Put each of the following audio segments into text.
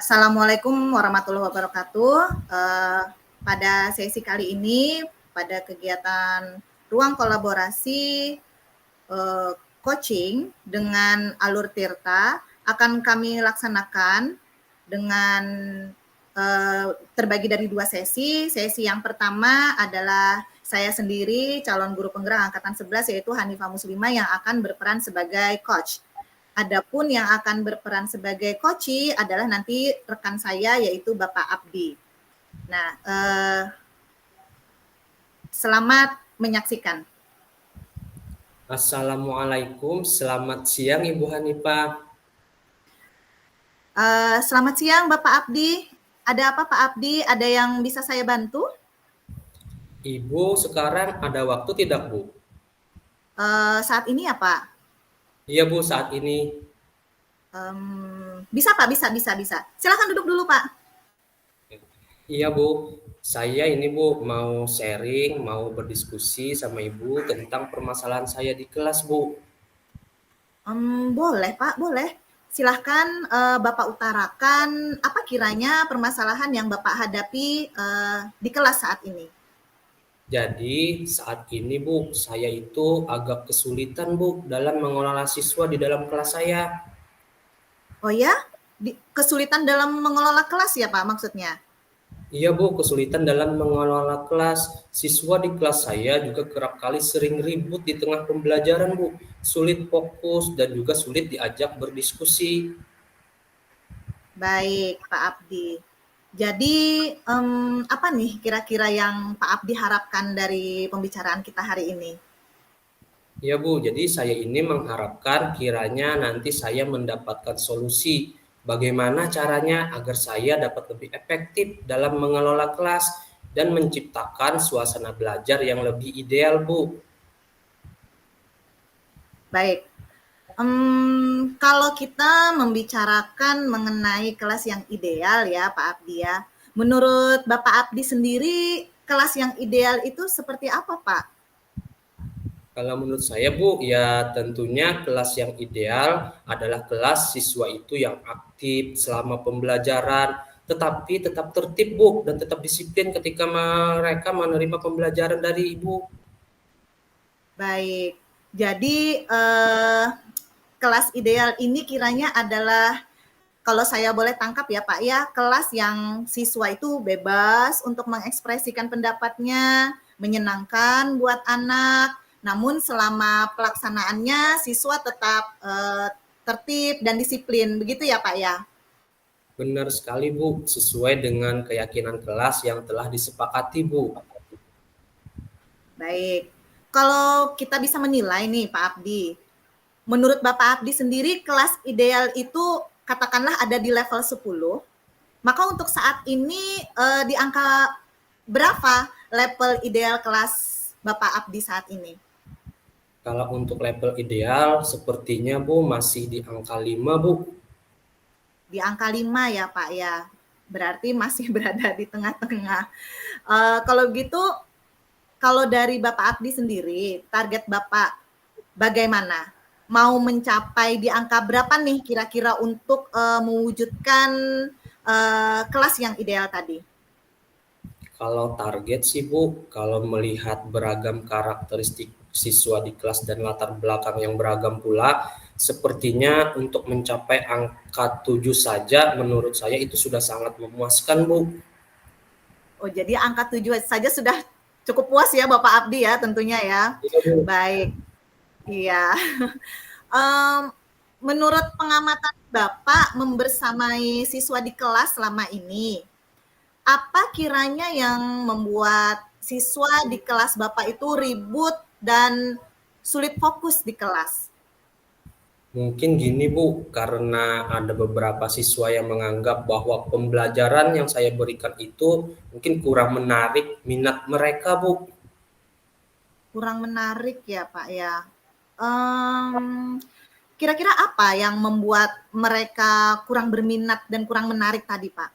Assalamualaikum warahmatullahi wabarakatuh. Pada sesi kali ini, pada kegiatan ruang kolaborasi coaching dengan Alur Tirta akan kami laksanakan dengan terbagi dari 2 sesi. Sesi yang pertama adalah saya sendiri, calon guru penggerak angkatan 11, yaitu Hanifah Muslimah yang akan berperan sebagai coach. Adapun yang akan berperan sebagai coach adalah nanti rekan saya, yaitu Bapak Abdi. Nah, selamat menyaksikan. Assalamualaikum, selamat siang Ibu Hanifah. Selamat siang Bapak Abdi. Ada apa Pak Abdi? Ada yang bisa saya bantu? Ibu sekarang ada waktu tidak Bu? Saat ini ya Pak? Iya Bu, saat ini. Bisa Pak, bisa. Silakan duduk dulu Pak. Iya Bu, saya ini Bu mau sharing, mau berdiskusi sama Ibu tentang permasalahan saya di kelas Bu. Boleh Pak, boleh. Silahkan Bapak utarakan apa kiranya permasalahan yang Bapak hadapi di kelas saat ini. Jadi saat ini Bu, saya itu agak kesulitan Bu dalam mengelola siswa di dalam kelas saya. Oh ya? Kesulitan dalam mengelola kelas ya Pak maksudnya? Iya Bu, kesulitan dalam mengelola kelas. Siswa di kelas saya juga kerap kali sering ribut di tengah pembelajaran Bu. Sulit fokus dan juga sulit diajak berdiskusi. Baik Pak Abdi. Jadi apa nih kira-kira yang Pak Abdi harapkan dari pembicaraan kita hari ini? Ya Bu, jadi saya ini mengharapkan kiranya nanti saya mendapatkan solusi. Bagaimana caranya agar saya dapat lebih efektif dalam mengelola kelas dan menciptakan suasana belajar yang lebih ideal Bu. Baik. Kalau kita membicarakan mengenai kelas yang ideal ya Pak Abdi ya, menurut Bapak Abdi sendiri kelas yang ideal itu seperti apa Pak? Kalau menurut saya Bu, ya tentunya kelas yang ideal adalah kelas siswa itu yang aktif selama pembelajaran, tetapi tetap tertib Bu, dan tetap disiplin ketika mereka menerima pembelajaran dari Ibu. Baik, jadi kelas ideal ini kiranya adalah, kalau saya boleh tangkap ya Pak ya, kelas yang siswa itu bebas untuk mengekspresikan pendapatnya, menyenangkan buat anak, namun selama pelaksanaannya siswa tetap tertib dan disiplin, begitu ya Pak ya? Benar sekali Bu, sesuai dengan keyakinan kelas yang telah disepakati Bu. Baik, kalau kita bisa menilai nih Pak Abdi, menurut Bapak Abdi sendiri kelas ideal itu katakanlah ada di level 10, maka untuk saat ini di angka berapa level ideal kelas Bapak Abdi saat ini? Kalau untuk level ideal, sepertinya Bu masih di angka 5 Bu. Di angka 5 ya Pak ya, berarti masih berada di tengah-tengah. Kalau gitu, kalau dari Bapak Abdi sendiri, target Bapak bagaimana? Mau mencapai di angka berapa nih kira-kira untuk mewujudkan kelas yang ideal tadi? Kalau target sih Bu, kalau melihat beragam karakteristik siswa di kelas dan latar belakang yang beragam pula, sepertinya untuk mencapai angka 7 saja menurut saya itu sudah sangat memuaskan Bu. Oh, jadi angka 7 saja sudah cukup puas ya Bapak Abdi ya tentunya ya. Iya, Bu. Baik, iya. Menurut pengamatan Bapak membersamai siswa di kelas selama ini, apa kiranya yang membuat siswa di kelas Bapak itu ribut dan sulit fokus di kelas? Mungkin gini Bu, karena ada beberapa siswa yang menganggap bahwa pembelajaran yang saya berikan itu mungkin kurang menarik minat mereka Bu. Kurang menarik ya Pak ya. Kira-kira apa yang membuat mereka kurang berminat dan kurang menarik tadi Pak?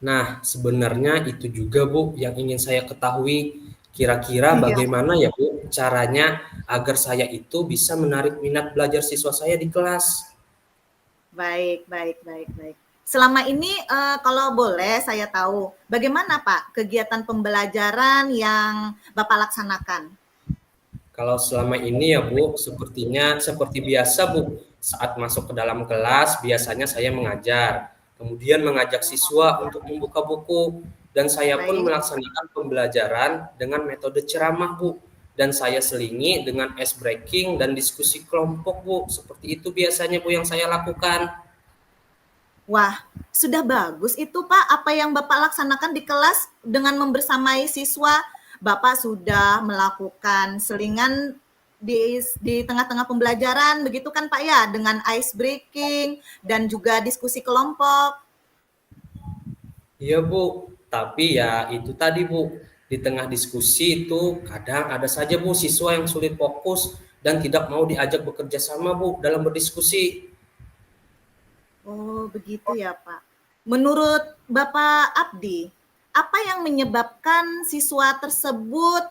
Nah, sebenarnya itu juga Bu yang ingin saya ketahui. Kira-kira Iya. bagaimana ya Bu caranya agar saya itu bisa menarik minat belajar siswa saya di kelas? Baik. Selama ini kalau boleh saya tahu, bagaimana Pak kegiatan pembelajaran yang Bapak laksanakan? Kalau selama ini ya Bu, sepertinya seperti biasa Bu, saat masuk ke dalam kelas biasanya saya mengajar, kemudian mengajak siswa untuk membuka buku, dan saya pun Baik. melaksanakan pembelajaran dengan metode ceramah Bu, dan saya selingi dengan ice breaking dan diskusi kelompok Bu, seperti itu biasanya Bu yang saya lakukan. Wah, sudah bagus itu Pak, apa yang Bapak laksanakan di kelas dengan membersamai siswa. Bapak sudah melakukan selingan di tengah-tengah pembelajaran, begitu kan Pak ya, dengan ice breaking dan juga diskusi kelompok. Iya Bu, tapi ya itu tadi Bu, di tengah diskusi itu kadang ada saja Bu siswa yang sulit fokus dan tidak mau diajak bekerja sama Bu dalam berdiskusi. Oh, begitu ya Pak. Menurut Bapak Abdi, apa yang menyebabkan siswa tersebut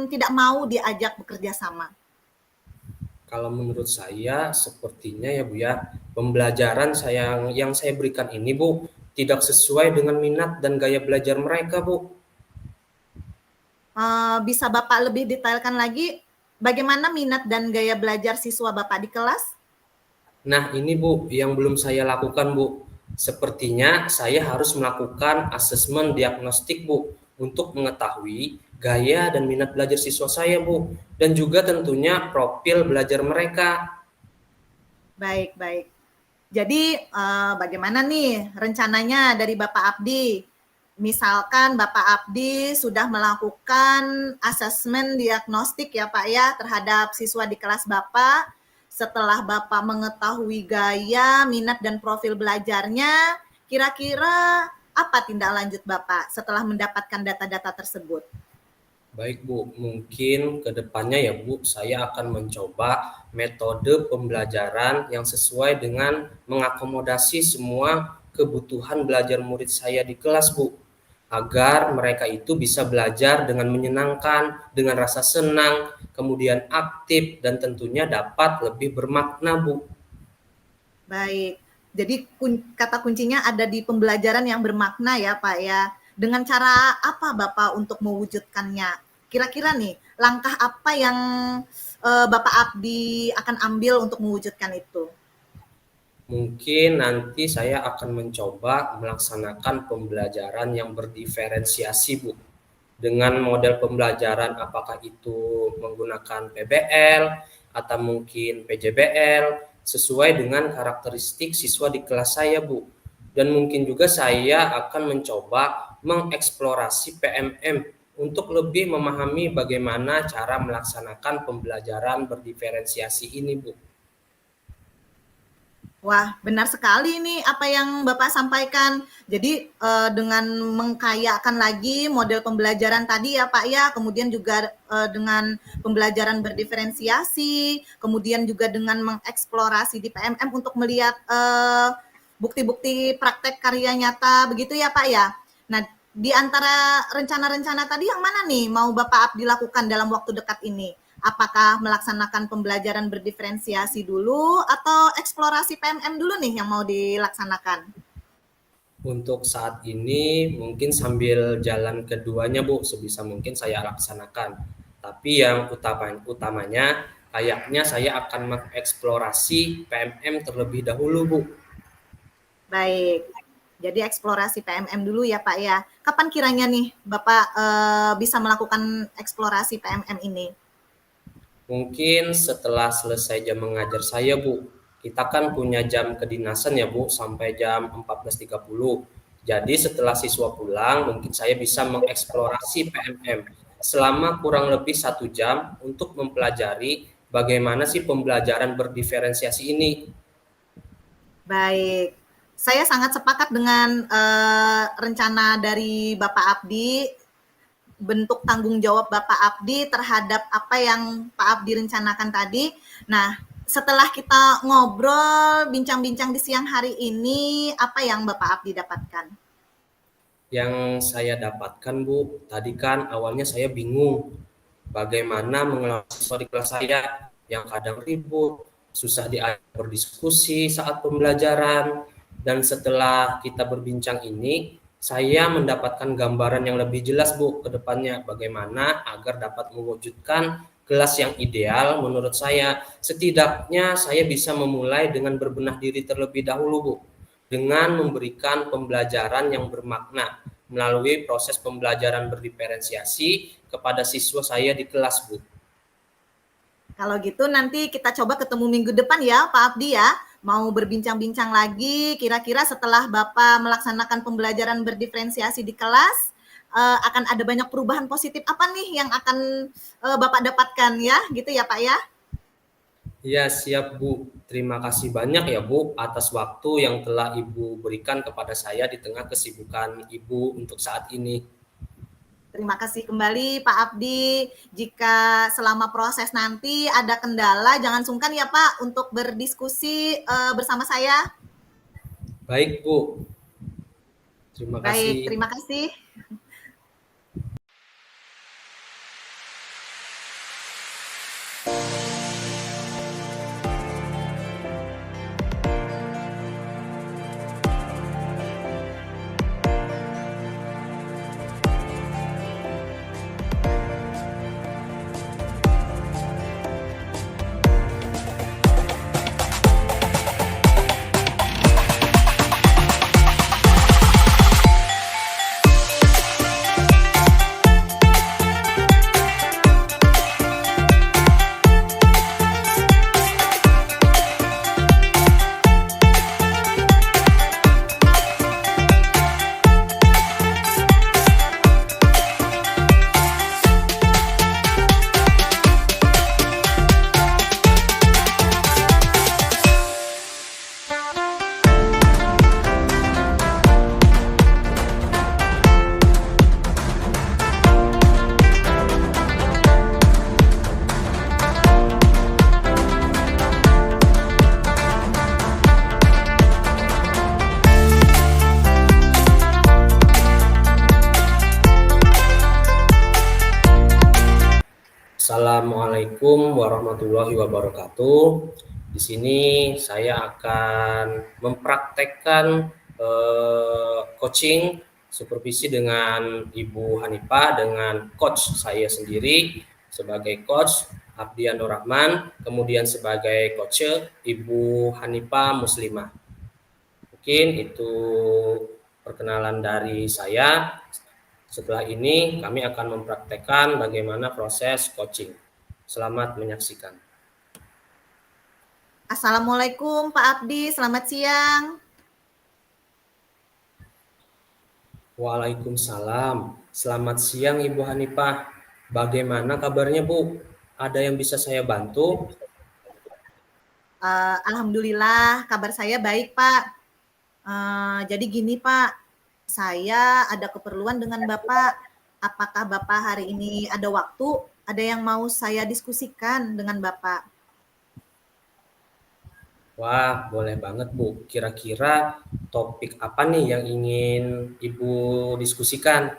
tidak mau diajak bekerja sama? Kalau menurut saya sepertinya ya Bu ya, pembelajaran yang saya berikan ini Bu tidak sesuai dengan minat dan gaya belajar mereka Bu. Bisa Bapak lebih detailkan lagi bagaimana minat dan gaya belajar siswa Bapak di kelas? Nah ini Bu yang belum saya lakukan Bu. Sepertinya saya harus melakukan asesmen diagnostik Bu untuk mengetahui gaya dan minat belajar siswa saya Bu. Dan juga tentunya profil belajar mereka. Baik, baik. Jadi bagaimana nih rencananya dari Bapak Abdi? Misalkan Bapak Abdi sudah melakukan asesmen diagnostik ya Pak ya terhadap siswa di kelas Bapak. Setelah Bapak mengetahui gaya, minat, dan profil belajarnya, kira-kira apa tindak lanjut Bapak setelah mendapatkan data-data tersebut? Baik Bu, mungkin ke depannya ya Bu, saya akan mencoba metode pembelajaran yang sesuai dengan mengakomodasi semua kebutuhan belajar murid saya di kelas Bu. Agar mereka itu bisa belajar dengan menyenangkan, dengan rasa senang, kemudian aktif, dan tentunya dapat lebih bermakna Bu. Baik. Jadi kata kuncinya ada di pembelajaran yang bermakna ya Pak ya. Dengan cara apa Bapak untuk mewujudkannya? Kira-kira nih langkah apa yang Bapak Abdi akan ambil untuk mewujudkan itu? Mungkin nanti saya akan mencoba melaksanakan pembelajaran yang berdiferensiasi, Bu. Dengan model pembelajaran apakah itu menggunakan PBL atau mungkin PJBL sesuai dengan karakteristik siswa di kelas saya, Bu. Dan mungkin juga saya akan mencoba mengeksplorasi PMM untuk lebih memahami bagaimana cara melaksanakan pembelajaran berdiferensiasi ini, Bu. Wah, benar sekali nih apa yang Bapak sampaikan. Jadi dengan mengkayakan lagi model pembelajaran tadi ya Pak ya, kemudian juga dengan pembelajaran berdiferensiasi, kemudian juga dengan mengeksplorasi di PMM untuk melihat bukti-bukti praktek karya nyata begitu ya Pak ya. Nah, di antara rencana-rencana tadi yang mana nih mau Bapak Abdi lakukan dalam waktu dekat ini? Apakah melaksanakan pembelajaran berdiferensiasi dulu atau eksplorasi PMM dulu nih yang mau dilaksanakan? Untuk saat ini mungkin sambil jalan keduanya Bu, sebisa mungkin saya laksanakan. Tapi yang utamanya kayaknya saya akan mengeksplorasi PMM terlebih dahulu Bu. Baik, jadi eksplorasi PMM dulu ya Pak ya. Kapan kiranya nih Bapak bisa melakukan eksplorasi PMM ini? Mungkin setelah selesai jam mengajar saya Bu. Kita kan punya jam kedinasan ya Bu sampai jam 14.30. Jadi setelah siswa pulang mungkin saya bisa mengeksplorasi PMM selama kurang lebih 1 jam untuk mempelajari bagaimana sih pembelajaran berdiferensiasi ini. Baik, saya sangat sepakat dengan rencana dari Bapak Abdi, bentuk tanggung jawab Bapak Abdi terhadap apa yang Pak Abdi rencanakan tadi. Nah, setelah kita ngobrol, bincang-bincang di siang hari ini, apa yang Bapak Abdi dapatkan? Yang saya dapatkan Bu, tadi kan awalnya saya bingung bagaimana mengelola siswa di kelas saya yang kadang ribut, susah diajak berdiskusi saat pembelajaran. Dan setelah kita berbincang ini, saya mendapatkan gambaran yang lebih jelas Bu ke depannya bagaimana agar dapat mewujudkan kelas yang ideal menurut saya. Setidaknya saya bisa memulai dengan berbenah diri terlebih dahulu Bu, dengan memberikan pembelajaran yang bermakna melalui proses pembelajaran berdiferensiasi kepada siswa saya di kelas Bu. Kalau gitu nanti kita coba ketemu minggu depan ya Pak Abdi ya. Mau berbincang-bincang lagi kira-kira setelah Bapak melaksanakan pembelajaran berdiferensiasi di kelas, akan ada banyak perubahan positif apa nih yang akan Bapak dapatkan ya, gitu ya Pak ya? Ya, siap Bu. Terima kasih banyak ya Bu atas waktu yang telah Ibu berikan kepada saya di tengah kesibukan Ibu untuk saat ini. Terima kasih kembali Pak Abdi. Jika selama proses nanti ada kendala, jangan sungkan ya Pak untuk berdiskusi bersama saya. Baik Bu, terima Baik, kasih. terima kasih. Assalamualaikum warahmatullahi wabarakatuh. Di sini saya akan mempraktekkan coaching supervisi dengan Ibu Hanifah dengan coach saya sendiri sebagai coach Abdian Nur Rahman, kemudian sebagai coach Ibu Hanifah Muslimah. Mungkin itu perkenalan dari saya. Setelah ini kami akan mempraktekkan bagaimana proses coaching. Selamat menyaksikan. Assalamualaikum Pak Abdi, selamat siang. Waalaikumsalam. Selamat siang Ibu Hanifah. Bagaimana kabarnya Bu? Ada yang bisa saya bantu? Alhamdulillah kabar saya baik Pak. Jadi gini Pak, saya ada keperluan dengan Bapak. Apakah Bapak hari ini ada waktu? Ada yang mau saya diskusikan dengan Bapak? Wah, boleh banget Bu. Kira-kira topik apa nih yang ingin Ibu diskusikan?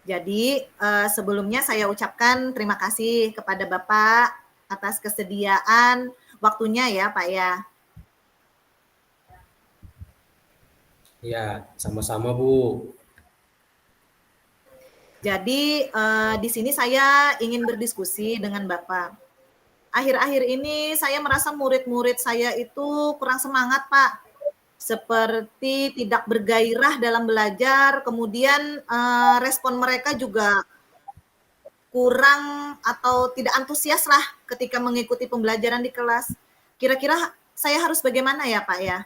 Jadi sebelumnya saya ucapkan terima kasih kepada Bapak atas kesediaan waktunya ya Pak ya. Ya, sama-sama Bu. Jadi di sini saya ingin berdiskusi dengan Bapak. Akhir-akhir ini saya merasa murid-murid saya itu kurang semangat Pak. Seperti tidak bergairah dalam belajar, kemudian respon mereka juga kurang atau tidak antusias lah ketika mengikuti pembelajaran di kelas. Kira-kira saya harus bagaimana ya Pak ya?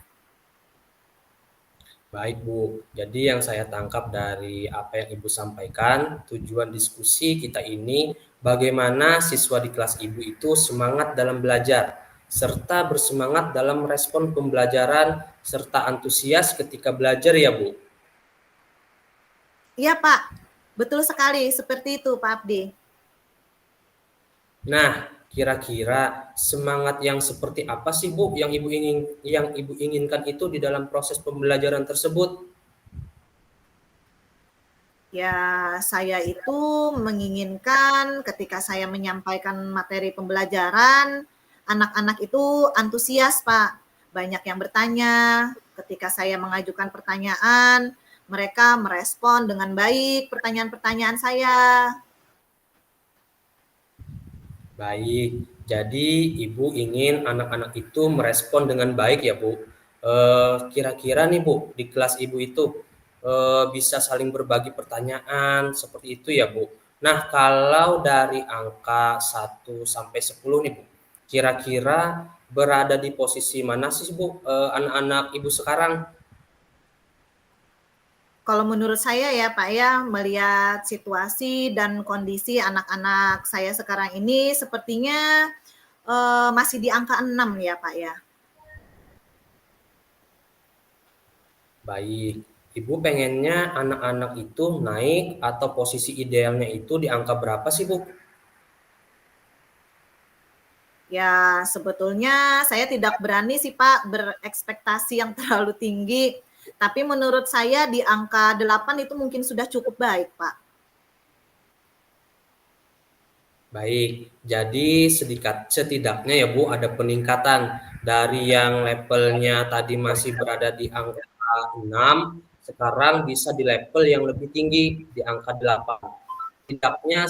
Baik Bu, jadi yang saya tangkap dari apa yang Ibu sampaikan, tujuan diskusi kita ini bagaimana siswa di kelas Ibu itu semangat dalam belajar, serta bersemangat dalam respon pembelajaran, serta antusias ketika belajar ya Bu. Iya Pak, betul sekali seperti itu Pak Abdi. Nah, kira-kira semangat yang seperti apa sih Bu yang Ibu inginkan itu di dalam proses pembelajaran tersebut? Ya, saya itu menginginkan ketika saya menyampaikan materi pembelajaran, anak-anak itu antusias, Pak. banyak yang bertanya. Ketika saya mengajukan pertanyaan, mereka merespon dengan baik pertanyaan-pertanyaan saya. Baik, jadi Ibu ingin anak-anak itu merespon dengan baik ya Bu. Kira-kira nih Bu, di kelas Ibu itu bisa saling berbagi pertanyaan seperti itu ya Bu. Nah, kalau dari angka 1 sampai 10 nih Bu, kira-kira berada di posisi mana sih Bu anak-anak Ibu sekarang? Kalau menurut saya ya Pak ya, melihat situasi dan kondisi anak-anak saya sekarang ini sepertinya masih di angka 6 ya Pak ya. Baik, Ibu pengennya anak-anak itu naik atau posisi idealnya itu di angka berapa sih Bu? Ya, sebetulnya saya tidak berani sih Pak berekspektasi yang terlalu tinggi. Tapi menurut saya di angka 8 itu mungkin sudah cukup baik, Pak. Baik, jadi setidaknya ya Bu ada peningkatan dari yang levelnya tadi masih berada di angka 6, sekarang bisa di level yang lebih tinggi di angka 8. Setidaknya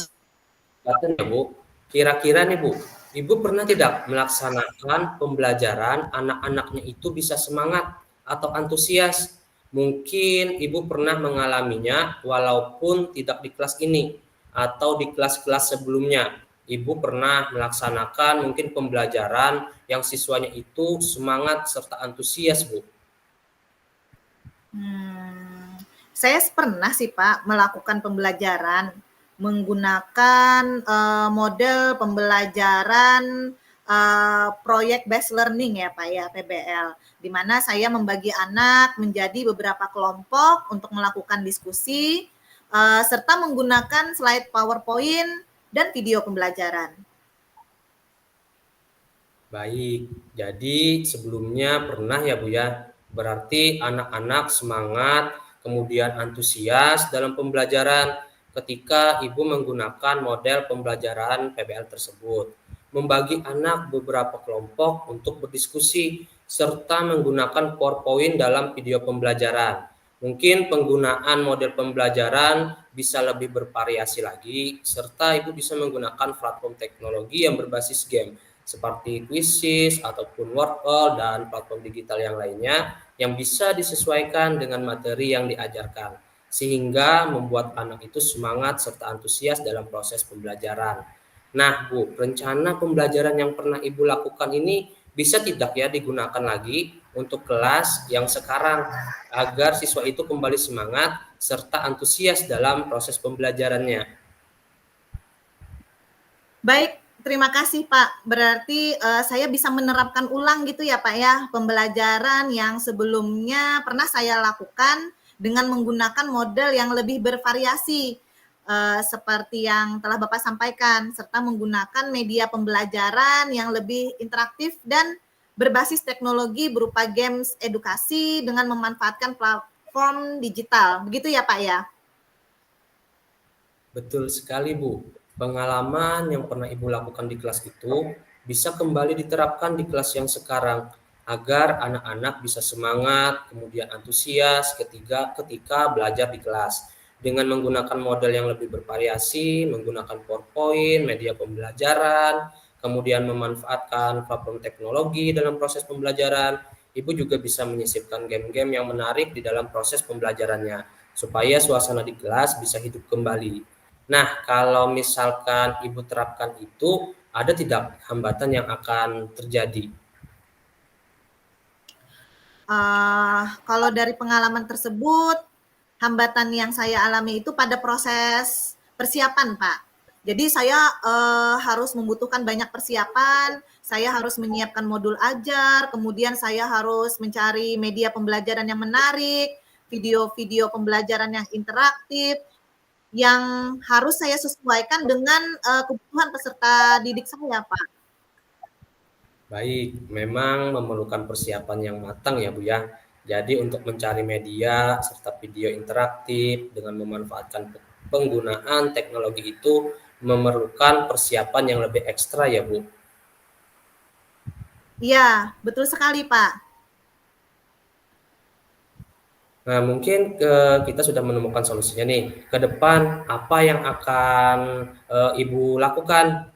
ya Bu, kira-kira nih Bu, Ibu pernah tidak melaksanakan pembelajaran anak-anaknya itu bisa semangat atau antusias? Mungkin Ibu pernah mengalaminya walaupun tidak di kelas ini atau di kelas-kelas sebelumnya. Ibu pernah melaksanakan mungkin pembelajaran yang siswanya itu semangat serta antusias, Bu. Saya pernah sih Pak melakukan pembelajaran menggunakan model pembelajaran proyek based learning ya Pak ya, PBL, di mana saya membagi anak menjadi beberapa kelompok untuk melakukan diskusi serta menggunakan slide PowerPoint dan video pembelajaran. Baik, jadi sebelumnya pernah ya Bu ya, berarti anak-anak semangat, kemudian antusias dalam pembelajaran ketika Ibu menggunakan model pembelajaran PBL tersebut. Membagi anak beberapa kelompok untuk berdiskusi, serta menggunakan PowerPoint dalam video pembelajaran. Mungkin penggunaan model pembelajaran bisa lebih bervariasi lagi, serta Ibu bisa menggunakan platform teknologi yang berbasis game seperti Quizizz ataupun Wordle dan platform digital yang lainnya yang bisa disesuaikan dengan materi yang diajarkan sehingga membuat anak itu semangat serta antusias dalam proses pembelajaran. Nah, Bu, rencana pembelajaran yang pernah Ibu lakukan ini bisa tidak ya digunakan lagi untuk kelas yang sekarang agar siswa itu kembali semangat serta antusias dalam proses pembelajarannya. Baik, terima kasih Pak. Berarti saya bisa menerapkan ulang gitu ya Pak ya, pembelajaran yang sebelumnya pernah saya lakukan dengan menggunakan model yang lebih bervariasi seperti yang telah Bapak sampaikan, serta menggunakan media pembelajaran yang lebih interaktif dan berbasis teknologi berupa games edukasi dengan memanfaatkan platform digital. Begitu ya Pak ya? Betul sekali, Bu. Pengalaman yang pernah Ibu lakukan di kelas itu bisa kembali diterapkan di kelas yang sekarang agar anak-anak bisa semangat, kemudian antusias ketika belajar di kelas. Dengan menggunakan model yang lebih bervariasi, menggunakan PowerPoint, media pembelajaran, kemudian memanfaatkan platform teknologi dalam proses pembelajaran, Ibu juga bisa menyisipkan game-game yang menarik di dalam proses pembelajarannya, supaya suasana di kelas bisa hidup kembali. Nah, kalau misalkan Ibu terapkan itu, ada tidak hambatan yang akan terjadi? Kalau dari pengalaman tersebut, hambatan yang saya alami itu pada proses persiapan, Pak. Jadi saya harus membutuhkan banyak persiapan, saya harus menyiapkan modul ajar, kemudian saya harus mencari media pembelajaran yang menarik, video-video pembelajaran yang interaktif, yang harus saya sesuaikan dengan kebutuhan peserta didik saya, Pak. Baik, memang memerlukan persiapan yang matang ya Bu ya. Jadi untuk mencari media serta video interaktif dengan memanfaatkan penggunaan teknologi itu memerlukan persiapan yang lebih ekstra ya Bu. Iya, betul sekali, Pak. Nah, mungkin kita sudah menemukan solusinya nih. Ke depan apa yang akan Ibu lakukan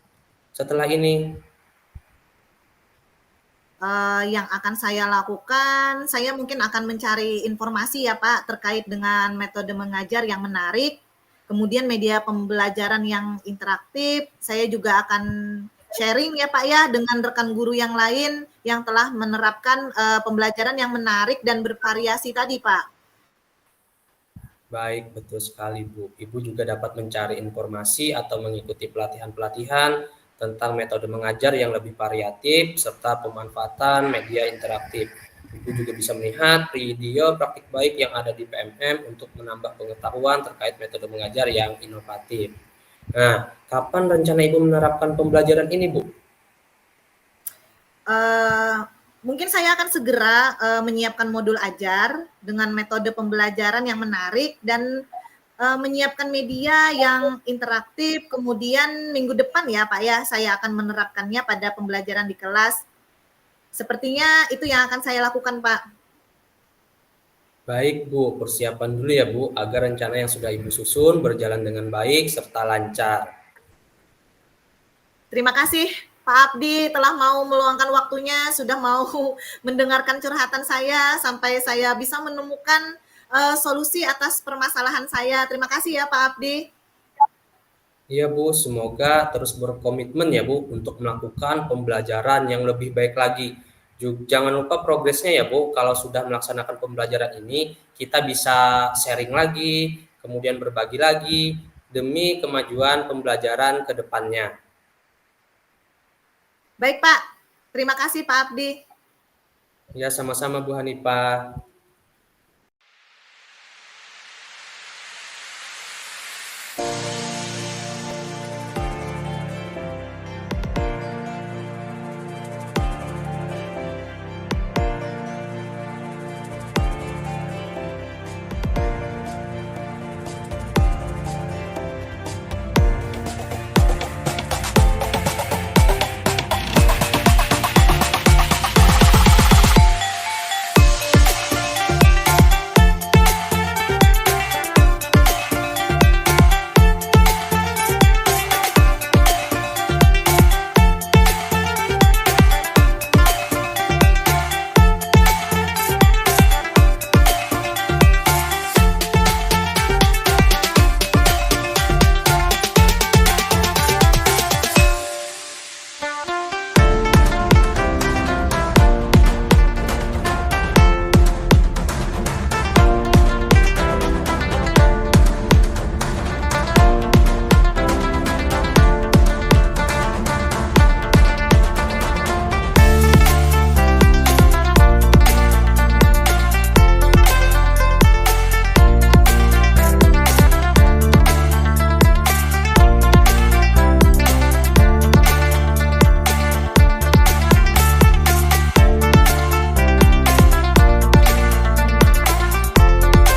setelah ini? Yang akan saya lakukan, saya mungkin akan mencari informasi ya Pak, terkait dengan metode mengajar yang menarik, kemudian media pembelajaran yang interaktif. Saya juga akan sharing ya Pak ya, dengan rekan guru yang lain yang telah menerapkan pembelajaran yang menarik dan bervariasi tadi Pak. Baik, betul sekali, Bu. Ibu juga dapat mencari informasi atau mengikuti pelatihan-pelatihan tentang metode mengajar yang lebih variatif serta pemanfaatan media interaktif. Ibu juga bisa melihat video praktik baik yang ada di PMM untuk menambah pengetahuan terkait metode mengajar yang inovatif. Nah, kapan rencana Ibu menerapkan pembelajaran ini, Bu? Uh, Mungkin saya akan segera menyiapkan modul ajar dengan metode pembelajaran yang menarik dan menyiapkan media yang interaktif. Kemudian minggu depan ya Pak ya, saya akan menerapkannya pada pembelajaran di kelas. Sepertinya itu yang akan saya lakukan Pak. Baik, Bu. Persiapan dulu ya, Bu, agar rencana yang sudah Ibu susun berjalan dengan baik serta lancar. Terima kasih Pak Abdi telah mau meluangkan waktunya, sudah mau mendengarkan curhatan saya sampai saya bisa menemukan solusi atas permasalahan saya. Terima kasih ya Pak Abdi. Iya Bu, semoga terus berkomitmen ya Bu untuk melakukan pembelajaran yang lebih baik lagi. Jangan lupa progresnya ya Bu, kalau sudah melaksanakan pembelajaran ini, kita bisa sharing lagi, kemudian berbagi lagi, demi kemajuan pembelajaran ke depannya. Baik Pak, terima kasih Pak Abdi. Ya sama-sama Bu Hanifah.